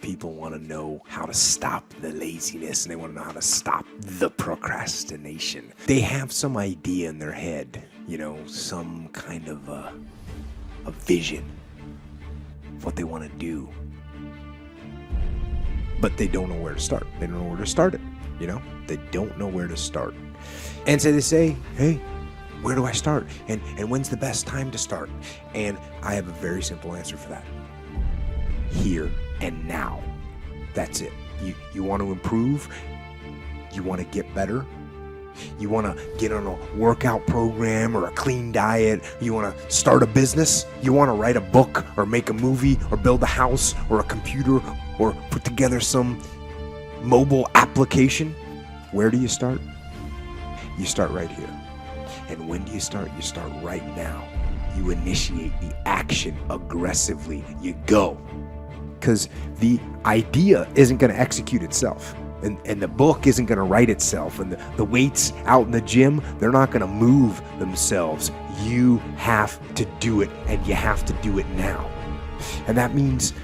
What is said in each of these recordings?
people want to know how to stop the laziness, and they want to know how to stop the procrastination. They have some idea in their head, some kind of a vision of what they want to do. But they don't know where to start. They don't know where to start it, They don't know where to start. And so they say, hey, where do I start? And when's the best time to start? And I have a very simple answer for that. Here and now. That's it. You want to improve? You want to get better? You want to get on a workout program or a clean diet? You want to start a business? You want to write a book or make a movie or build a house or a computer or put together some mobile application? Where do you start? You start right here. And when do you start? You start right now. You initiate the action aggressively. You go. Because the idea isn't going to execute itself. And the book isn't going to write itself. And the weights out in the gym, they're not going to move themselves. You have to do it, and you have to do it now. And that means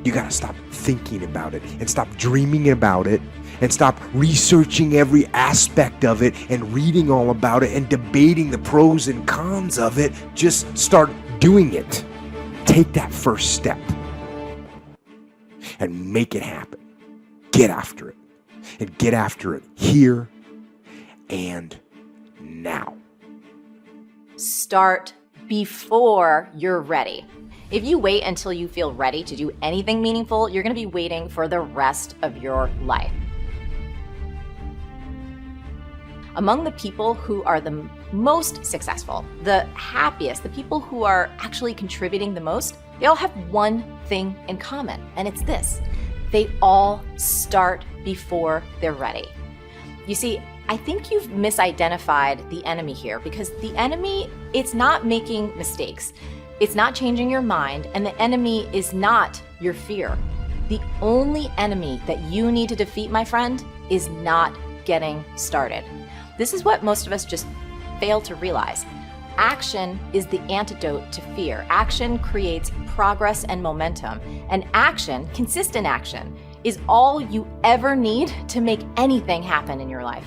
you got to stop thinking about it and stop dreaming about it and stop researching every aspect of it and reading all about it and debating the pros and cons of it. Just start doing it. Take that first step and make it happen. Get after it. And get after it here and now. Start before you're ready. If you wait until you feel ready to do anything meaningful, you're going to be waiting for the rest of your life. Among the people who are the most successful, the happiest, the people who are actually contributing the most, they all have one thing in common, and it's this. They all start before they're ready. You see, I think you've misidentified the enemy here, because the enemy, it's not making mistakes. It's not changing your mind, and the enemy is not your fear. The only enemy that you need to defeat, my friend, is not getting started. This is what most of us just fail to realize. Action is the antidote to fear. Action creates progress and momentum. And action, consistent action, is all you ever need to make anything happen in your life.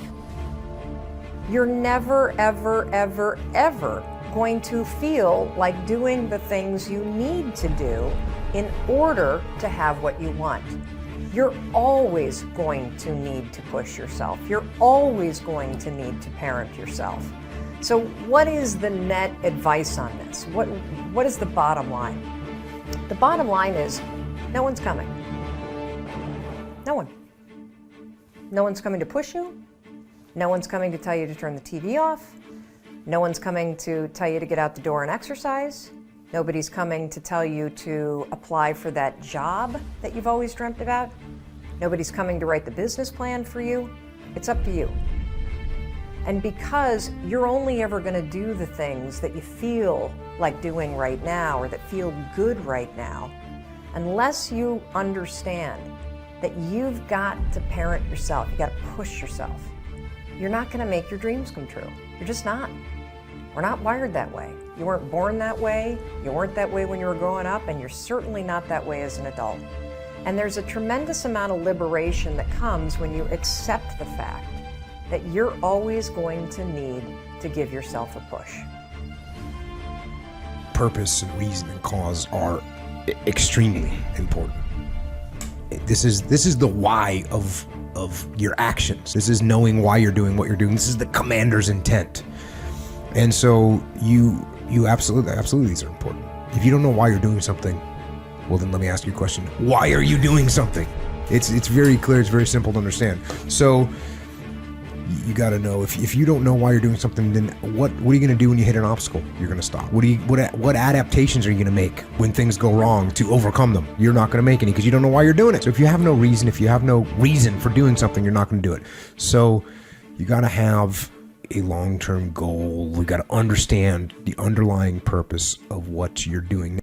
You're never, ever, ever, ever going to feel like doing the things you need to do in order to have what you want. You're always going to need to push yourself. You're always going to need to parent yourself. So what is the net advice on this? What is the bottom line? The bottom line is no one's coming. No one. No one's coming to push you. No one's coming to tell you to turn the TV off. No one's coming to tell you to get out the door and exercise. Nobody's coming to tell you to apply for that job that you've always dreamt about. Nobody's coming to write the business plan for you. It's up to you. And because you're only ever going to do the things that you feel like doing right now or that feel good right now, unless you understand that you've got to parent yourself, you got to push yourself, you're not going to make your dreams come true. You're just not. We're not wired that way. You weren't born that way, you weren't that way when you were growing up, and you're certainly not that way as an adult. And there's a tremendous amount of liberation that comes when you accept the fact that you're always going to need to give yourself a push. Purpose and reason and cause are extremely important. This is the why of your actions. This is knowing why you're doing what you're doing. This is the commander's intent. And so you absolutely these are important. If you don't know why you're doing something, well then let me ask you a question. Why are you doing something? It's very clear, it's very simple to understand. So you got to know if you don't know why you're doing something, then what are you going to do when you hit an obstacle? You're going to stop. What adaptations are you going to make when things go wrong to overcome them? You're not going to make any because you don't know why you're doing it. So if you have no reason for doing something, you're not going to do it. So you got to have a long-term goal. We got to understand the underlying purpose of what you're doing.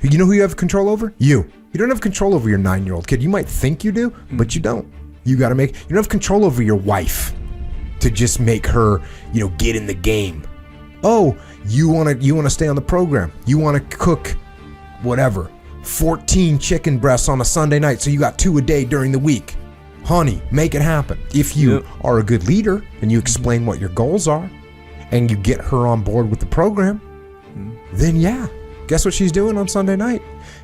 You know who you have control over? You don't have control over your 9-year-old kid. You might think you do, but you don't. You don't have control over your wife to just make her, get in the game. Oh, you want to stay on the program. You want to cook whatever 14 chicken breasts on a Sunday night, so you got 2 a day during the week. Honey, make it happen. If you are a good leader and you explain what your goals are and you get her on board with the program, then yeah, guess what she's doing on Sunday night?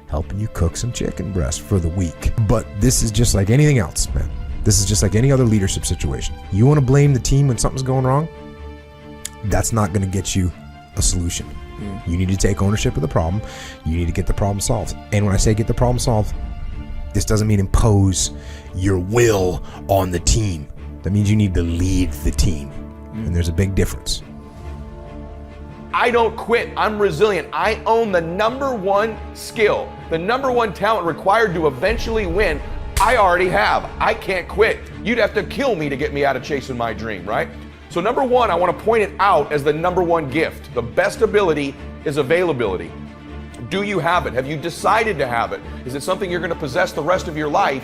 Helping you cook some chicken breasts for the week. But this is just like anything else, man. This is just like any other leadership situation. You want to blame the team when something's going wrong? That's not going to get you a solution. You need to take ownership of the problem. You need to get the problem solved. And when I say get the problem solved, this doesn't mean impose your will on the team. That means you need to lead the team. And there's a big difference. I don't quit. I'm resilient. I own the number one skill, the number one talent required to eventually win. I already have. I can't quit. You'd have to kill me to get me out of chasing my dream, right? So number one, I want to point it out as the number one gift. The best ability is availability. Do you have it? Have you decided to have it? Is it something you're going to possess the rest of your life?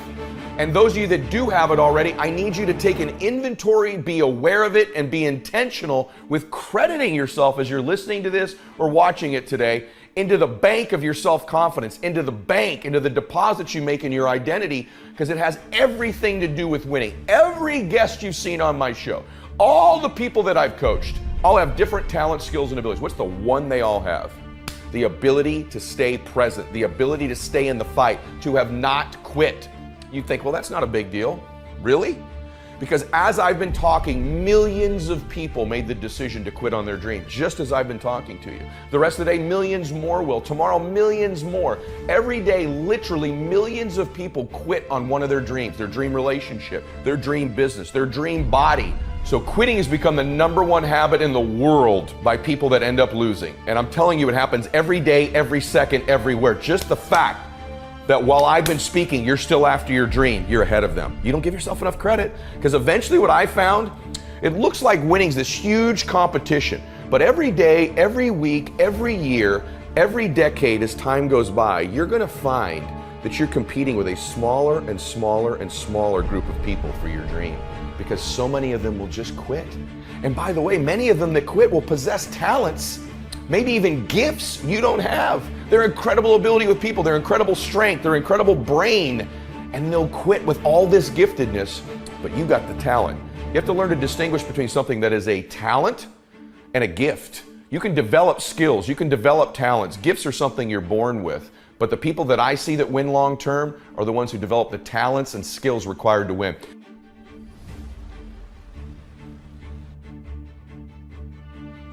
And those of you that do have it already, I need you to take an inventory, be aware of it, and be intentional with crediting yourself as you're listening to this or watching it today into the bank of your self-confidence, into the bank, into the deposits you make in your identity, because it has everything to do with winning. Every guest you've seen on my show, all the people that I've coached, all have different talents, skills, and abilities. What's the one they all have? The ability to stay present, the ability to stay in the fight, to have not quit. You think, well, that's not a big deal. Really? Because as I've been talking, millions of people made the decision to quit on their dream, just as I've been talking to you. The rest of the day, millions more will. Tomorrow, millions more. Every day, literally millions of people quit on one of their dreams, their dream relationship, their dream business, their dream body. So quitting has become the number one habit in the world by people that end up losing. And I'm telling you, it happens every day, every second, everywhere. Just the fact that while I've been speaking, you're still after your dream, you're ahead of them. You don't give yourself enough credit, because eventually what I found, it looks like winning's this huge competition. But every day, every week, every year, every decade as time goes by, you're gonna find that you're competing with a smaller and smaller and smaller group of people for your dream, because so many of them will just quit. And by the way, many of them that quit will possess talents, maybe even gifts you don't have. Their incredible ability with people, their incredible strength, their incredible brain, and they'll quit with all this giftedness, but you got the talent. You have to learn to distinguish between something that is a talent and a gift. You can develop skills, you can develop talents. Gifts are something you're born with, but the people that I see that win long term are the ones who develop the talents and skills required to win.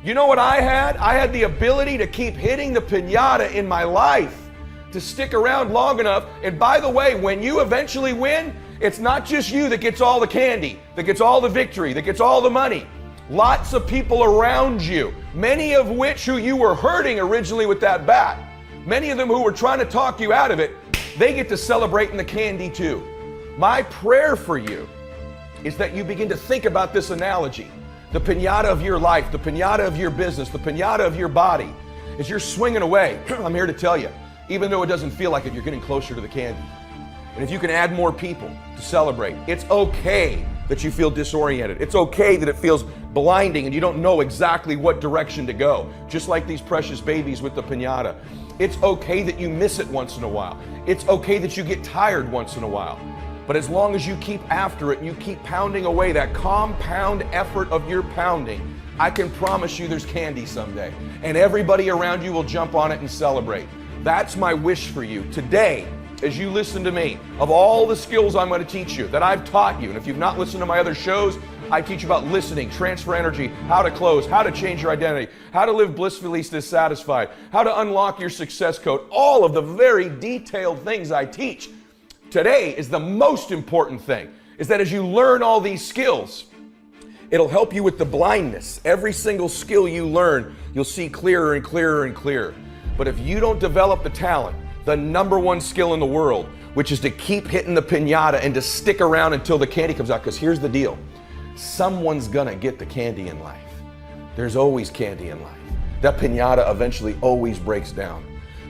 You know what I had? I had the ability to keep hitting the piñata in my life, to stick around long enough. And by the way, when you eventually win, it's not just you that gets all the candy, that gets all the victory, that gets all the money. Lots of people around you, many of which who you were hurting originally with that bat, many of them who were trying to talk you out of it, they get to celebrate in the candy too. My prayer for you is that you begin to think about this analogy. The piñata of your life, the piñata of your business, the piñata of your body. As you're swinging away, I'm here to tell you, even though it doesn't feel like it, you're getting closer to the candy. And if you can add more people to celebrate, it's okay that you feel disoriented. It's okay that it feels blinding and you don't know exactly what direction to go. Just like these precious babies with the piñata. It's okay that you miss it once in a while. It's okay that you get tired once in a while. But as long as you keep after it and you keep pounding away, that compound effort of your pounding, I can promise you there's candy someday. And everybody around you will jump on it and celebrate. That's my wish for you today, as you listen to me, of all the skills I'm going to teach you, that I've taught you. And if you've not listened to my other shows, I teach you about listening, transfer energy, how to close, how to change your identity, how to live blissfully dissatisfied, how to unlock your success code, all of the very detailed things I teach. Today is the most important thing, is that as you learn all these skills, it'll help you with the blindness. Every single skill you learn, you'll see clearer and clearer and clearer. But if you don't develop the talent, the number one skill in the world, which is to keep hitting the piñata and to stick around until the candy comes out, because here's the deal. Someone's gonna get the candy in life. There's always candy in life. That piñata eventually always breaks down.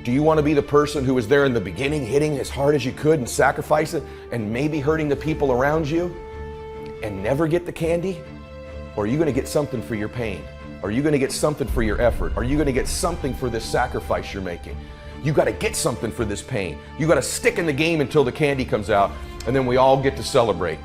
Do you want to be the person who was there in the beginning, hitting as hard as you could and sacrifice it and maybe hurting the people around you and never get the candy? Or are you going to get something for your pain? Are you gonna get something for your effort? Are you gonna get something for this sacrifice you're making? You gotta get something for this pain. You gotta stick in the game until the candy comes out, and then we all get to celebrate.